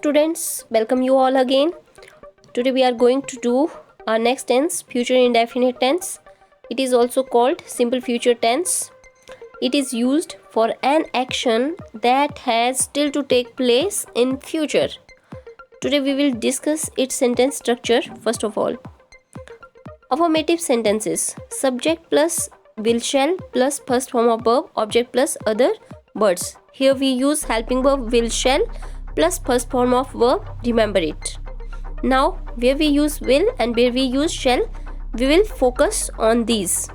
students, welcome you all again. Today we are going to do our next tense, future indefinite tense. It is also called simple future tense. It is used for an action that has still to take place in future. Today we will discuss its sentence structure. First of all, affirmative sentences: subject plus will shall plus first form of verb, object plus other words. Here we use helping verb will shall plus first form of verb, remember it. Now where we use will and where we use shall, we will focus on these.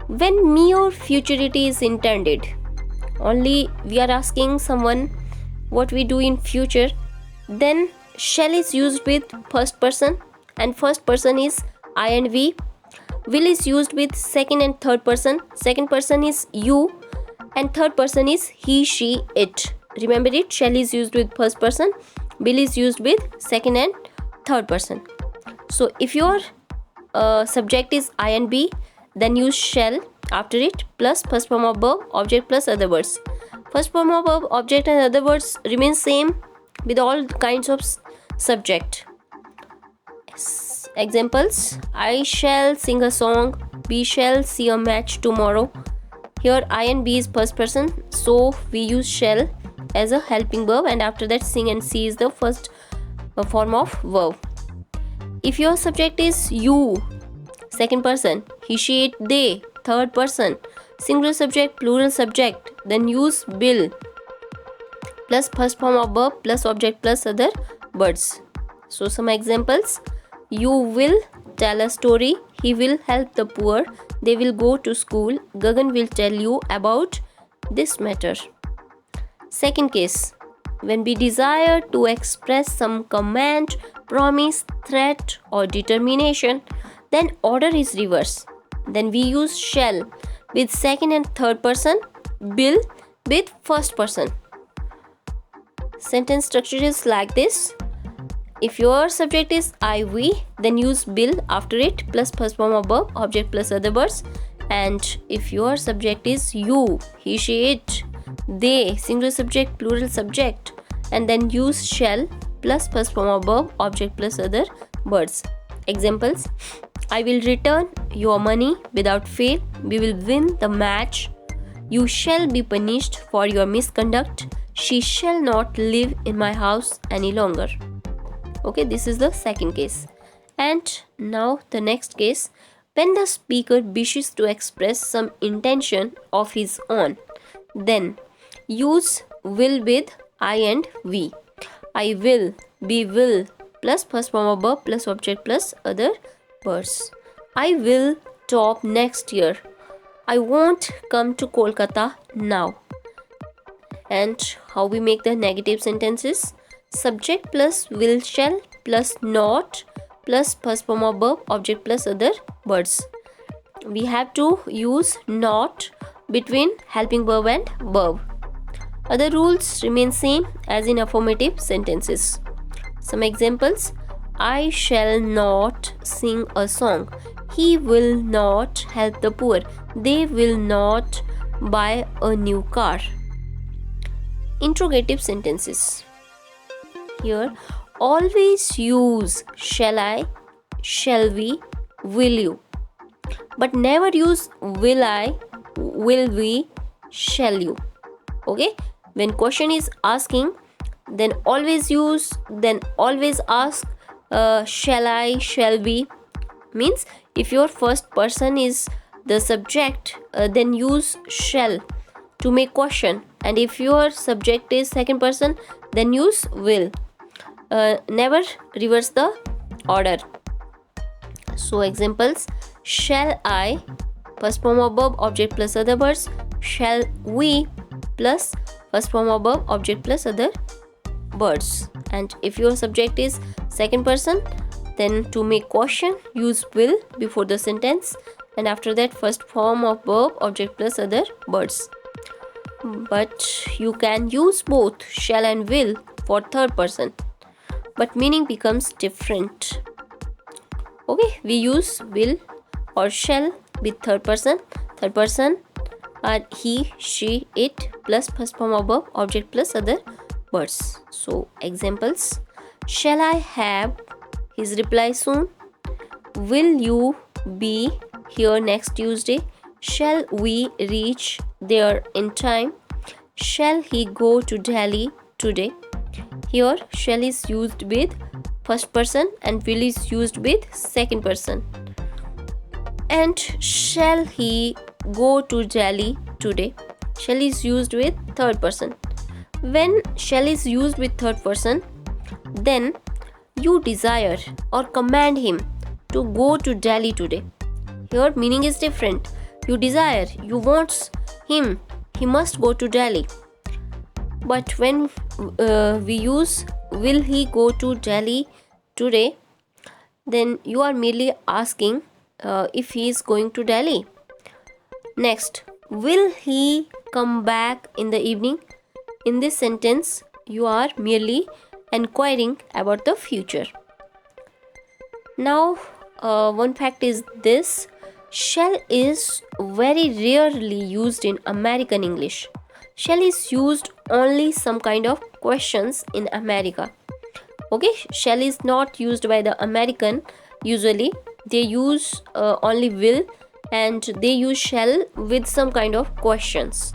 When mere futurity is intended, only we are asking someone what we do in future, then shall is used with first person, and first person is I and we. Will is used with second and third person. Second person is you and third person is he, she, it. Remember it, shall is used with first person, will is used with second and third person. So if your subject is I and B, then use shall after it plus first form of verb, object plus other words. First form of verb, object and other words remain same with all kinds of subject. Examples: I shall sing a song, we shall see a match tomorrow. Here I and B is first person, so we use shall as a helping verb, and after that sing and see is the first form of verb. If your subject is you, second person, he, she, it, they, third person, singular subject, plural subject, then use will plus first form of verb plus object plus other words. So some examples: you will tell a story, he will help the poor, they will go to school, Gagan will tell you about this matter. Second case: when we desire to express some command, promise, threat or determination, then order is reverse. Then we use shall with second and third person, will with first person. Sentence structure is like this. If your subject is I, we, then use will after it plus first form of verb, object plus other words. And if your subject is you, he, she, it, they, singular subject, plural subject, and then use shall plus first form of verb, object plus other words. Examples: I will return your money without fail, we will win the match, you shall be punished for your misconduct, she shall not live in my house any longer. Okay, this is the second case. And now the next case: when the speaker wishes to express some intention of his own, then use will with I and we. I will, we will plus first form of verb plus object plus other words. I will top next year, I won't come to Kolkata now. And how we make the negative sentences: subject plus will shall plus not plus first form of verb, object plus other words. We have to use not between helping verb and verb. Other rules remain same as in affirmative sentences. Some examples: I shall not sing a song, he will not help the poor, they will not buy a new car. Interrogative sentences. Here always use shall I, shall we, will you, but never use will I, will we, shall you. Okay, when question is asking, then always ask shall I, shall we. Means if your first person is the subject, then use shall to make question, and if your subject is second person, then use will. Never reverse the order. So examples: shall I, first form of verb, object plus other words, shall we plus first form of verb, object plus other words. And if your subject is second person, then to make question, use will before the sentence, and after that first form of verb, object plus other words. But you can use both shall and will for third person, but meaning becomes different. Okay, we use will or shall with third person. Third person are he, she, it plus first form of verb, object plus other birds. So examples: shall I have his reply soon? Will you be here next Tuesday? Shall we reach there in time? Shall he go to Delhi today? Here shall is used with first person and will is used with second person. And shall he go to Delhi today? Shall is used with third person. When shall is used with third person, then you desire or command him to go to Delhi today. Here meaning is different. You desire, you want him, he must go to Delhi. But when we use will he go to Delhi today, then you are merely asking if he is going to Delhi. Next, will he come back in the evening? In this sentence, you are merely inquiring about the future. Now, one fact is this: shall is very rarely used in American English. Shall is used only some kind of questions in America. Okay, shall is not used by the American. Usually they use only will, and they use shall with some kind of questions.